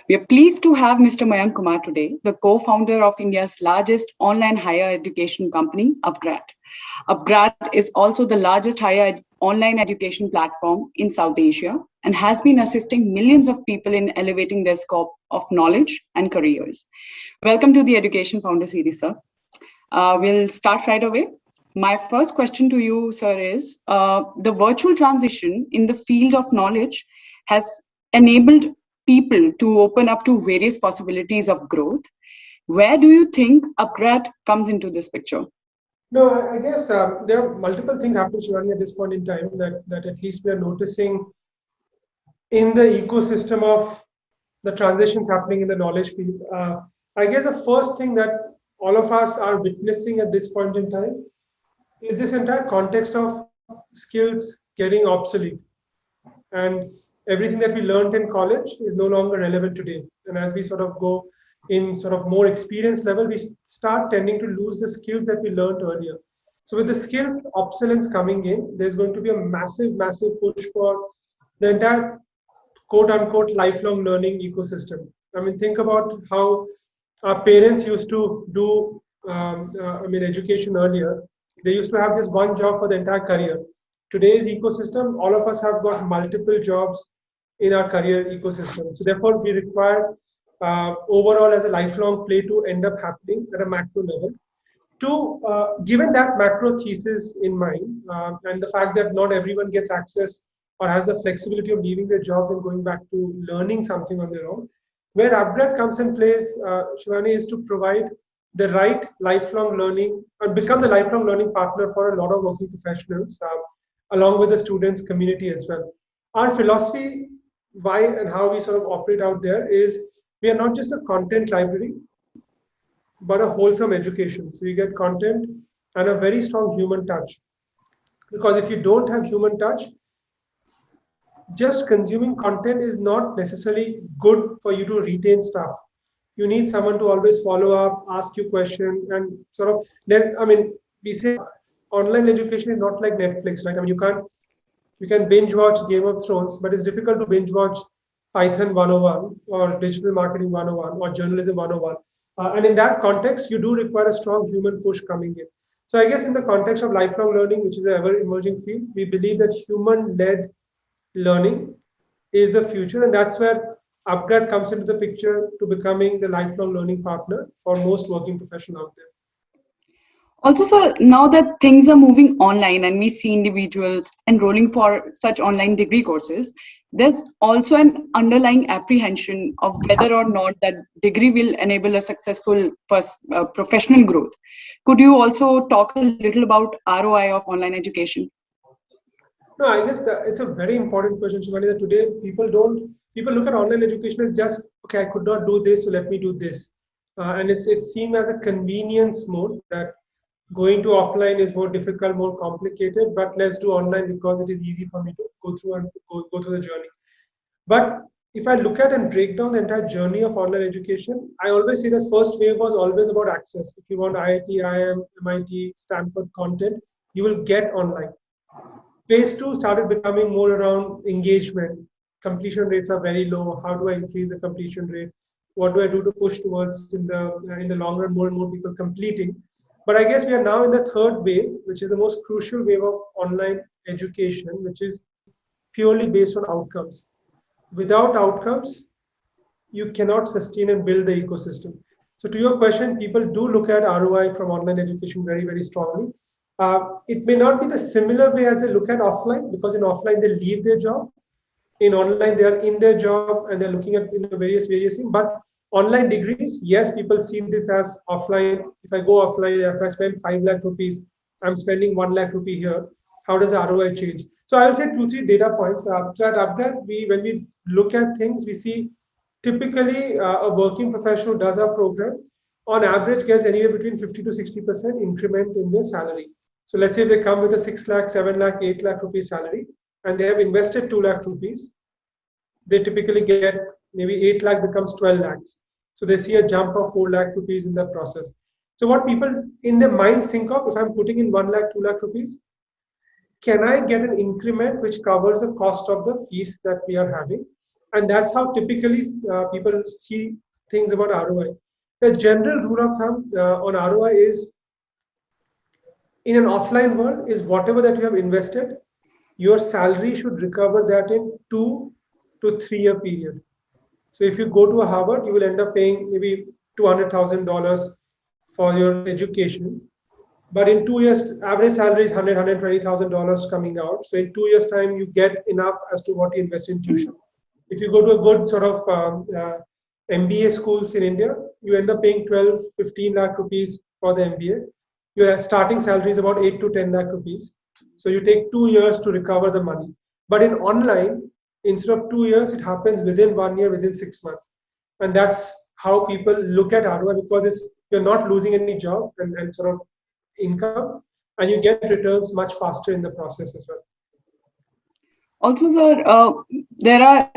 We are pleased to have Mr. Mayank Kumar today, the co-founder of India's largest online higher education company, upGrad. upGrad is also the largest online education platform in South Asia and has been assisting millions of people in elevating their scope of knowledge and careers. Welcome to the Education Founder Series, sir. We'll start right away. My first question to you, sir, is the virtual transition in the field of knowledge has enabled people to open up to various possibilities of growth. Where do you think upGrad comes into this picture? No, I guess there are multiple things happening, Shivani, at this point in time that at least we are noticing in the ecosystem of the transitions happening in the knowledge field. I guess the first thing that all of us are witnessing at this point in time is this entire context of skills getting obsolete. And everything that we learned in college is no longer relevant today. And as we sort of go in sort of more experience level, we start tending to lose the skills that we learned earlier. So with the skills obsolescence coming in, there's going to be a massive push for the entire quote unquote lifelong learning ecosystem. I mean, think about how our parents used to do education earlier. They used to have just one job for the entire career. Today's ecosystem, all of us have got multiple jobs in our career ecosystem. So therefore, we require overall as a lifelong play to end up happening at a macro level. Given that macro thesis in mind, and the fact that not everyone gets access or has the flexibility of leaving their jobs and going back to learning something on their own, where upGrad comes in place, Shivani, is to provide the right lifelong learning and become the lifelong learning partner for a lot of working professionals, along with the students community as well. Our philosophy, why and how we sort of operate out there is we are not just a content library, but a wholesome education. So you get content and a very strong human touch. Because if you don't have human touch, just consuming content is not necessarily good for you to retain stuff. You need someone to always follow up, ask you questions, and sort of. We say online education is not like Netflix, right? I mean, you can binge watch Game of Thrones, but it's difficult to binge watch Python 101 or digital marketing 101 or journalism 101. And in that context, you do require a strong human push coming in. So I guess in the context of lifelong learning, which is an ever emerging field, we believe that human-led learning is the future, and that's where upGrad comes into the picture to becoming the lifelong learning partner for most working professionals out there. Also, sir, now that things are moving online and we see individuals enrolling for such online degree courses, there's also an underlying apprehension of whether or not that degree will enable a successful professional growth. Could you also talk a little about ROI of online education? No, I guess it's a very important question, Shivani, that today people look at online education as just, okay, I could not do this, so let me do this. And it's seen as a convenience mode that going to offline is more difficult, more complicated, but let's do online because it is easy for me to go through the journey. But if I look at and break down the entire journey of online education, I always say that first wave was always about access. If you want IIT, IIM, MIT, Stanford content, you will get online. Phase 2 started becoming more around engagement. Completion rates are very low. How do I increase the completion rate? What do I do to push towards in the long run more and more people completing? But I guess we are now in the third wave, which is the most crucial wave of online education, which is purely based on outcomes. Without outcomes, you cannot sustain and build the ecosystem. So to your question, people do look at ROI from online education very, very strongly. It may not be the similar way as they look at offline, because in offline they leave their job. In online they are in their job and they're looking at various things. But online degrees, yes, people see this as offline. If I go offline, if I spend 5 lakh rupees, I'm spending 1 lakh rupee here. How does the ROI change? So I'll say 2-3 data points. At upGrad, when we look at things, we see typically a working professional who does our program on average gets anywhere between 50 to 60% increment in their salary. So let's say they come with a 6 lakh, 7 lakh, 8 lakh rupees salary, and they have invested 2 lakh rupees. They typically get maybe 8 lakh becomes 12 lakhs. So they see a jump of 4 lakh rupees in that process. So what people in their minds think of, if I'm putting in 1 lakh, 2 lakh rupees, can I get an increment which covers the cost of the fees that we are having? And that's how typically people see things about ROI. The general rule of thumb on ROI is, in an offline world, is whatever that you have invested, your salary should recover that in 2 to 3 year period. So if you go to a Harvard, you will end up paying maybe $200,000 for your education. But in 2 years, average salary is $120,000 coming out. So in 2 years' time, you get enough as to what you invest in tuition. If you go to a good sort of MBA schools in India, you end up paying 12, 15 lakh rupees for the MBA. Your starting salary is about 8 to 10 lakh rupees. So you take 2 years to recover the money. But in online, instead of 2 years, it happens within 1 year, within 6 months. And that's how people look at ROI, because you're not losing any job and sort of income, and you get returns much faster in the process as well. Also, sir, there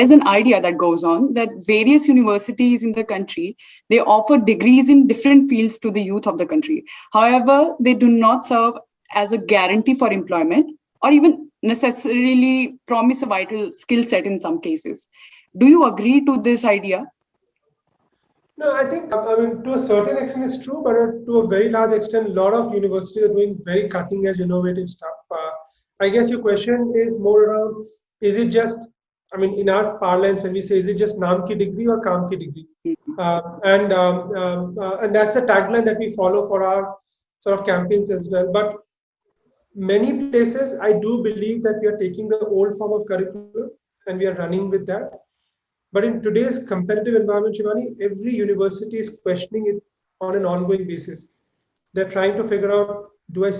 is an idea that goes on that various universities in the country, they offer degrees in different fields to the youth of the country. However, they do not serve as a guarantee for employment or even necessarily promise a vital skill set in some cases. Do you agree to this idea? No, I think, I mean, to a certain extent it's true, but to a very large extent, a lot of universities are doing very cutting edge, innovative stuff. I guess your question is more around, is it just, I mean, in our parlance, when we say, is it just naam ki degree or kaam ki degree? And that's the tagline that we follow for our sort of campaigns as well. But many places, I do believe that we are taking the old form of curriculum and we are running with that. But in today's competitive environment, Shivani, every university is questioning it on an ongoing basis. They're trying to figure out, can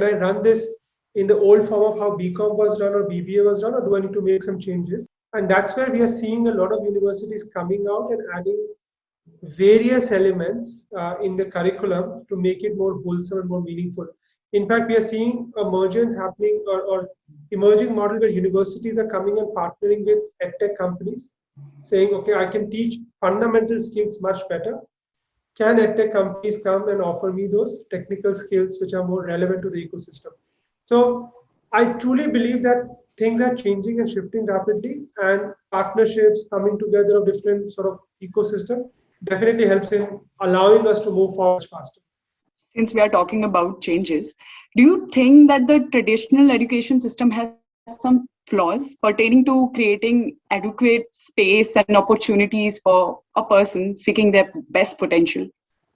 I run this in the old form of how BCom was done or BBA was done, or do I need to make some changes? And that's where we are seeing a lot of universities coming out and adding various elements in the curriculum to make it more wholesome and more meaningful. In fact, we are seeing emergence happening or emerging model where universities are coming and partnering with edtech companies, saying, okay, I can teach fundamental skills much better. Can edtech companies come and offer me those technical skills which are more relevant to the ecosystem? So I truly believe that things are changing and shifting rapidly, and partnerships coming together of different sort of ecosystem definitely helps in allowing us to move forward faster. Since we are talking about changes, do you think that the traditional education system has some flaws pertaining to creating adequate space and opportunities for a person seeking their best potential?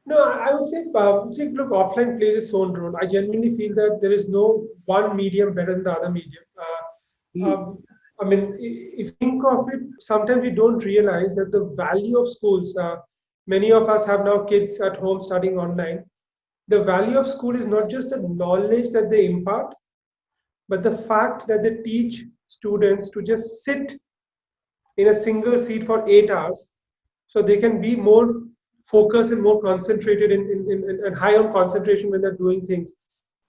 No, I would say, look, offline plays its own role. I genuinely feel that there is no one medium better than the other medium. I mean, if you think of it, sometimes we don't realize that the value of schools, many of us have now kids at home studying online. The value of school is not just the knowledge that they impart, but the fact that they teach students to just sit in a single seat for 8 hours so they can be more focused and more concentrated and high on concentration when they're doing things.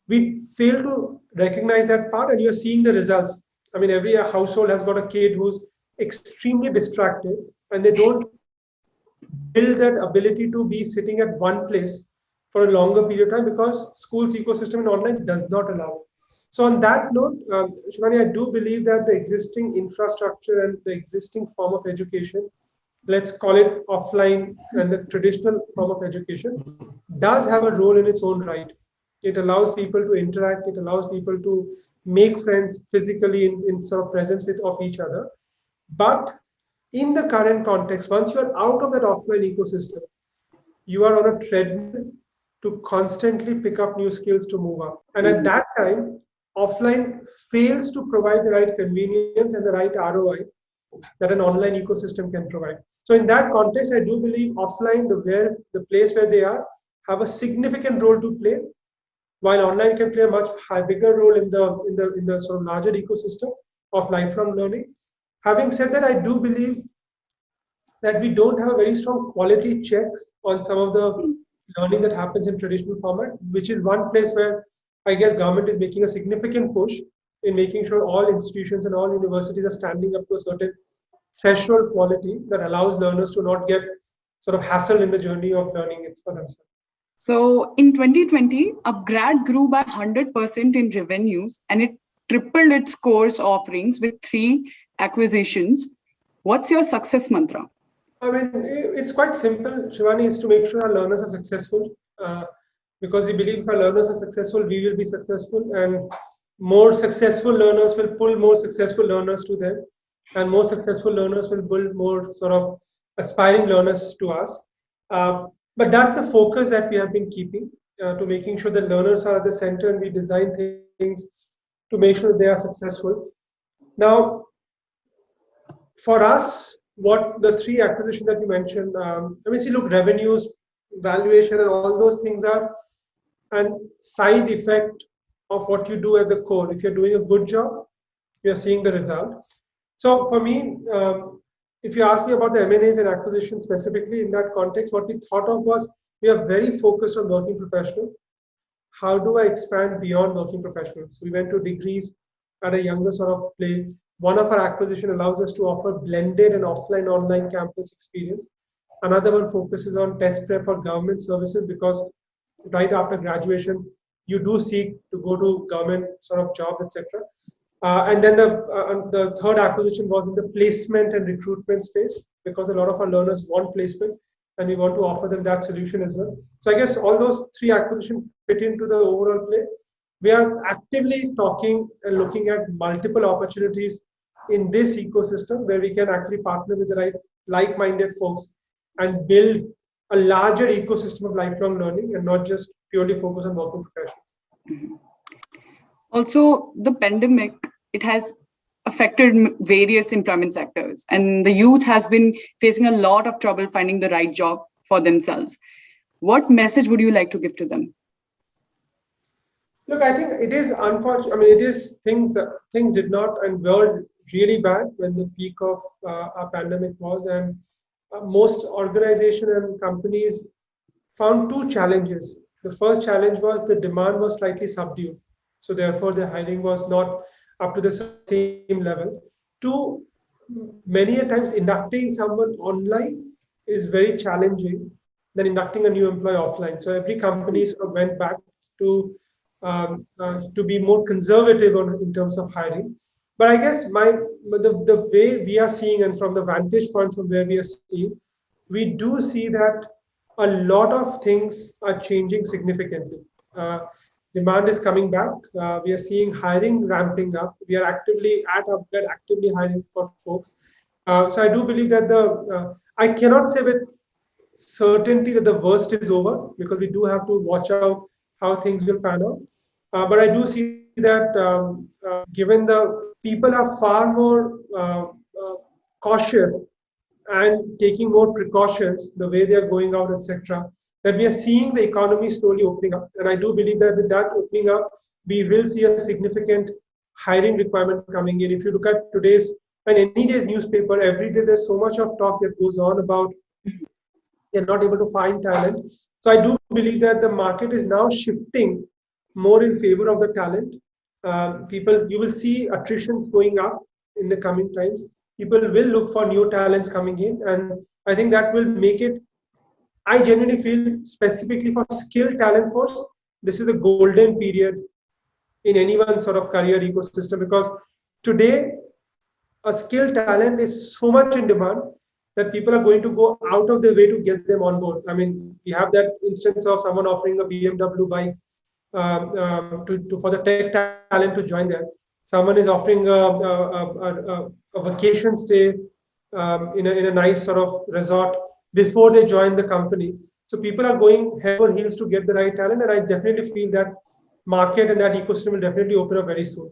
We fail to recognize that part, and you're seeing the results. I mean, every household has got a kid who's extremely distracted, and they don't build that ability to be sitting at one place for a longer period of time because school's ecosystem in online does not allow. So on that note, Shivani, I do believe that the existing infrastructure and the existing form of education, let's call it offline and the traditional form of education, does have a role in its own right. It allows people to interact. It allows people to make friends physically in sort of presence of each other. But in the current context, once you are out of that offline ecosystem, you are on a treadmill to constantly pick up new skills to move up. And at that time, offline fails to provide the right convenience and the right ROI that an online ecosystem can provide. So in that context, I do believe offline, the place where they are, have a significant role to play, while online can play a much bigger role in the sort of larger ecosystem of lifelong learning. Having said that, I do believe that we don't have a very strong quality checks on some of the learning that happens in traditional format, which is one place where I guess government is making a significant push in making sure all institutions and all universities are standing up to a certain threshold quality that allows learners to not get sort of hassled in the journey of learning it for themselves. So in 2020, upGrad grew by 100% in revenues, and it tripled its course offerings with 3 acquisitions. What's your success mantra? I mean, it's quite simple, Shivani, is to make sure our learners are successful. Because we believe if our learners are successful, we will be successful. And more successful learners will pull more successful learners to them. And more successful learners will build more sort of aspiring learners to us. But that's the focus that we have been keeping, to making sure that learners are at the center and we design things to make sure that they are successful. Now, for us, what the 3 acquisitions that you mentioned, I mean, see, look, revenues, valuation, and all those things are an side effect of what you do at the core. If you're doing a good job, you're seeing the result. So for me, if you ask me about the M&As and acquisitions specifically in that context, what we thought of was we are very focused on working professional. How do I expand beyond working professionals? So we went to degrees at a younger sort of play. One of our acquisition allows us to offer blended and offline online campus experience. Another one focuses on test prep for government services, because right after graduation, you do seek to go to government sort of jobs, etc. And then the third acquisition was in the placement and recruitment space, because a lot of our learners want placement and we want to offer them that solution as well. So I guess all those 3 acquisitions fit into the overall play. We are actively talking and looking at multiple opportunities in this ecosystem where we can actually partner with the right like-minded folks and build a larger ecosystem of lifelong learning and not just purely focus on working professionals. Mm-hmm. Also, the pandemic, it has affected various employment sectors, and the youth has been facing a lot of trouble finding the right job for themselves. What message would you like to give to them? Look, I think it is unfortunate. I mean, it is things did not and were really bad when the peak of our pandemic was, and most organizations and companies found 2 challenges. The first challenge was the demand was slightly subdued, so therefore the hiring was not up to the same level. 2, many a times inducting someone online is very challenging than inducting a new employee offline. So every company sort of went back to be more conservative in terms of hiring. But I guess the way we are seeing, and from the vantage point from where we are seeing, we do see that a lot of things are changing significantly. Demand is coming back. We are seeing hiring ramping up. We are actively hiring for folks. So I do believe that I cannot say with certainty that the worst is over, because we do have to watch out how things will pan out. But I do see that given the people are far more cautious and taking more precautions, the way they are going out, etc., that we are seeing the economy slowly opening up. And I do believe that with that opening up, we will see a significant hiring requirement coming in. If you look at today's and any day's newspaper, every day there's so much of talk that goes on about they're not able to find talent. So I do believe that the market is now shifting more in favor of the talent. You will see attritions going up in the coming times. People will look for new talents coming in, and I think that will make it. I genuinely feel, specifically for skilled talent force, this is a golden period in anyone's sort of career ecosystem, because today a skilled talent is so much in demand that people are going to go out of their way to get them on board. I mean, we have that instance of someone offering a BMW bike for the tech talent to join there. Someone is offering a vacation stay in a nice sort of resort before they join the company. So people are going head over heels to get the right talent, and I definitely feel that market and that ecosystem will definitely open up very soon.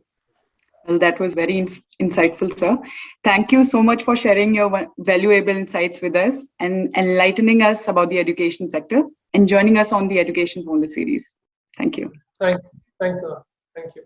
Well, that was very insightful, sir. Thank you so much for sharing your valuable insights with us and enlightening us about the education sector and joining us on the Education Founder series. Thank you. Thanks, sir. Thank you.